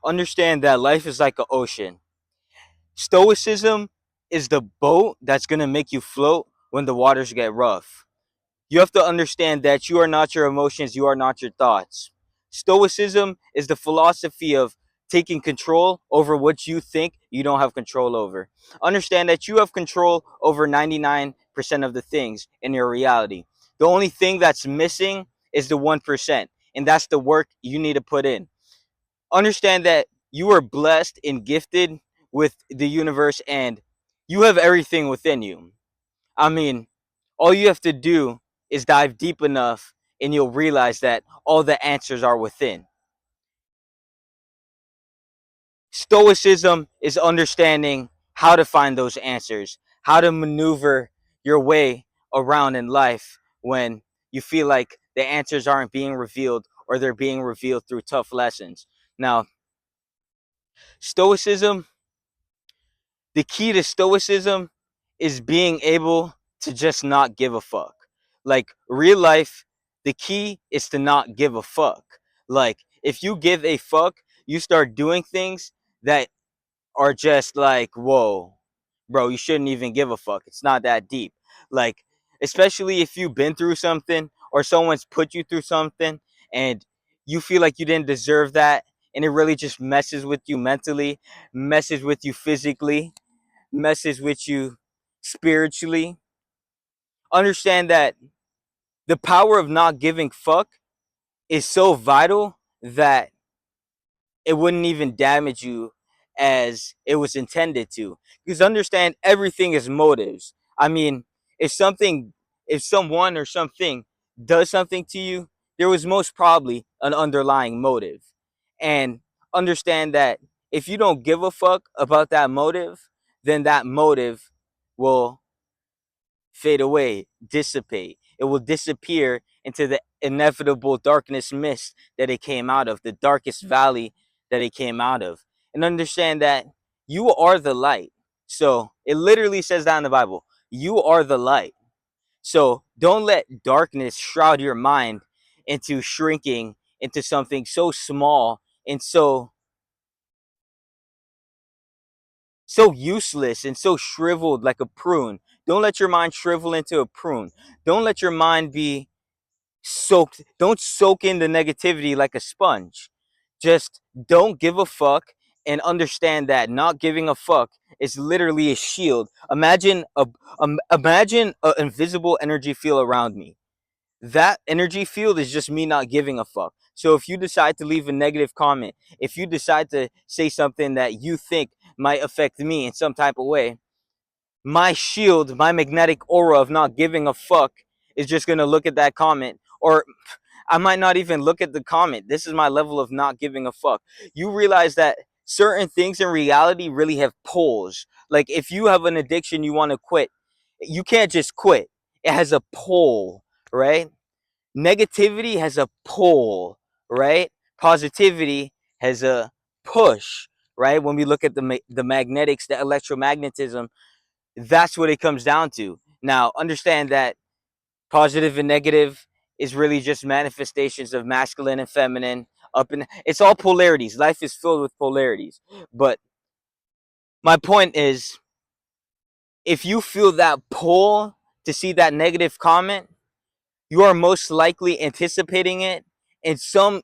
understand that life is like an ocean. Stoicism is the boat that's going to make you float when the waters get rough. You have to understand that you are not your emotions, you are not your thoughts. Stoicism is the philosophy of taking control over what you think you don't have control over. Understand that you have control over 99% of the things in your reality. The only thing that's missing is the 1%, and that's the work you need to put in. Understand that you are blessed and gifted with the universe, and you have everything within you. I mean, all you have to do is dive deep enough and you'll realize that all the answers are within. Stoicism is understanding how to find those answers, how to maneuver your way around in life when you feel like the answers aren't being revealed or they're being revealed through tough lessons. Now, Stoicism, the key to Stoicism is being able to just not give a fuck. Like real life, the key is to not give a fuck. Like if you give a fuck, you start doing things that are just like, whoa, bro, you shouldn't even give a fuck. It's not that deep. Like, especially if you've been through something or someone's put you through something and you feel like you didn't deserve that, and it really just messes with you mentally, messes with you physically, messes with you spiritually. Understand that the power of not giving fuck is so vital that it wouldn't even damage you as it was intended to. Because understand everything is motives. I mean, if something, if someone or something does something to you, there was most probably an underlying motive. And understand that if you don't give a fuck about that motive, then that motive will fade away, dissipate. It will disappear into the inevitable darkness mist that it came out of, the darkest valley that it came out of. And understand that you are the light. So it literally says that in the Bible. You are the light. So don't let darkness shroud your mind into shrinking into something so small and so useless and so shriveled like a prune. Don't let your mind shrivel into a prune. Don't let your mind be soaked. Don't soak in the negativity like a sponge. Just don't give a fuck and understand that not giving a fuck is literally a shield. Imagine an invisible energy field around me. That energy field is just me not giving a fuck. So if you decide to leave a negative comment, if you decide to say something that you think might affect me in some type of way, my shield, my magnetic aura of not giving a fuck is just going to look at that comment, or I might not even look at the comment. This is my level of not giving a fuck. You realize that certain things in reality really have poles. Like if you have an addiction you want to quit, you can't just quit. It has a pole, right? Negativity has a pull, right? Positivity has a push, right? When we look at the magnetics, the electromagnetism, that's what it comes down to. Now, understand that positive and negative is really just manifestations of masculine and feminine. Up and it's all polarities. Life is filled with polarities. But my point is, if you feel that pull to see that negative comment, you are most likely anticipating it, and some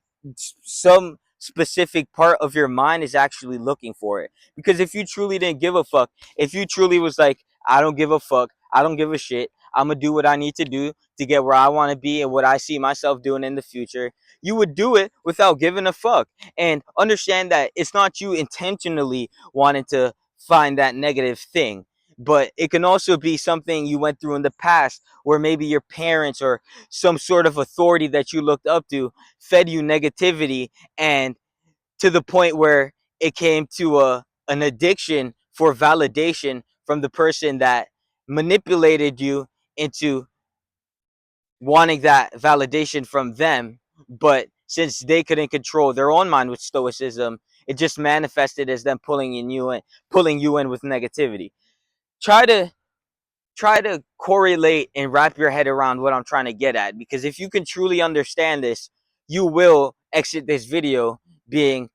specific part of your mind is actually looking for it. Because if you truly didn't give a fuck, if you truly was like, I don't give a fuck, I don't give a shit, I'm gonna do what I need to do to get where I want to be and what I see myself doing in the future, you would do it without giving a fuck. And understand that it's not you intentionally wanting to find that negative thing, but it can also be something you went through in the past where maybe your parents or some sort of authority that you looked up to fed you negativity, and to the point where it came to a an addiction for validation from the person that manipulated you into wanting that validation from them. But since they couldn't control their own mind with stoicism, it just manifested as them pulling you in with negativity. Try to try to correlate and wrap your head around what I'm trying to get at. Because if you can truly understand this, you will exit this video being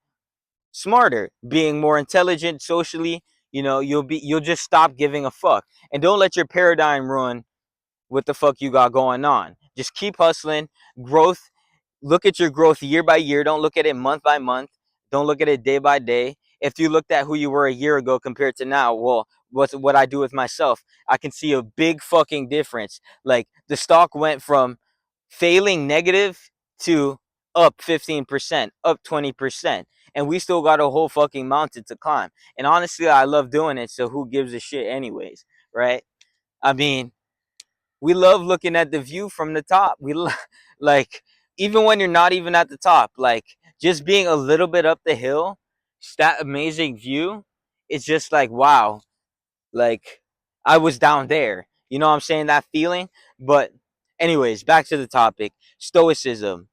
smarter, being more intelligent socially. You'll just stop giving a fuck, and don't let your paradigm ruin what the fuck you got going on. Just keep hustling. Growth, look at your growth year by year. Don't look at it month by month. Don't look at it day by day. If you looked at who you were a year ago compared to now, well, what's what I do with myself, I can see a big fucking difference. Like the stock went from failing negative to up 15%, up 20%. And we still got a whole fucking mountain to climb. And honestly, I love doing it. So who gives a shit anyways, right? I mean, we love looking at the view from the top. Like, even when you're not even at the top, like just being a little bit up the hill, that amazing view. It's just like, wow, like I was down there. You know what I'm saying? That feeling. But anyways, back to the topic. Stoicism.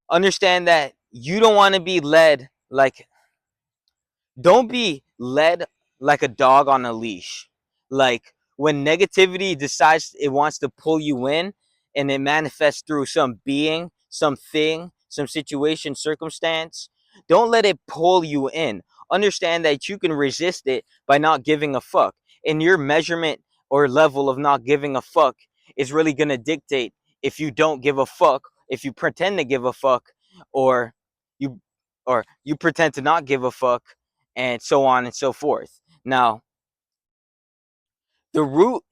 Understand that you don't want to be led like don't be led like a dog on a leash. Like when negativity decides it wants to pull you in and it manifests through some being, something, some situation, circumstance, don't let it pull you in. Understand that you can resist it by not giving a fuck. And your measurement or level of not giving a fuck is really going to dictate if you don't give a fuck, if you pretend to give a fuck, or you you pretend to not give a fuck, and so on and so forth. Now, the root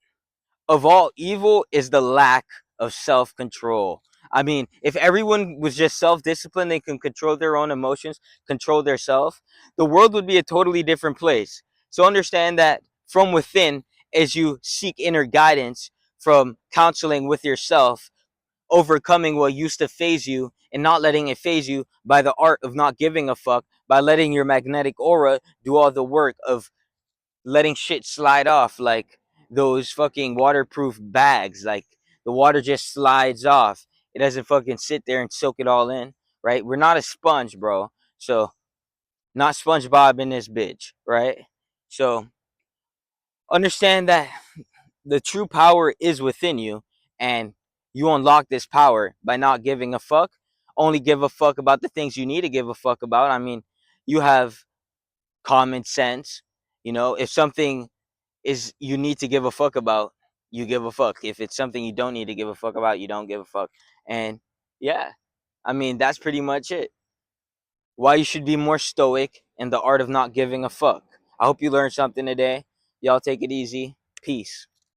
of all evil is the lack of self control. I mean, if everyone was just self disciplined, they can control their own emotions, control their self, the world would be a totally different place. So understand that from within, as you seek inner guidance from counseling with yourself, overcoming what used to phase you and not letting it phase you by the art of not giving a fuck, by letting your magnetic aura do all the work of letting shit slide off like those fucking waterproof bags. Like the water just slides off. It doesn't fucking sit there and soak it all in, right? We're not a sponge, bro. So not SpongeBob in this bitch, right? So understand that the true power is within you, and you unlock this power by not giving a fuck. Only give a fuck about the things you need to give a fuck about. I mean, you have common sense. If something is you need to give a fuck about, you give a fuck. If it's something you don't need to give a fuck about, you don't give a fuck. And yeah, I mean, that's pretty much it. Why you should be more stoic and the art of not giving a fuck. I hope you learned something today. Y'all take it easy. Peace.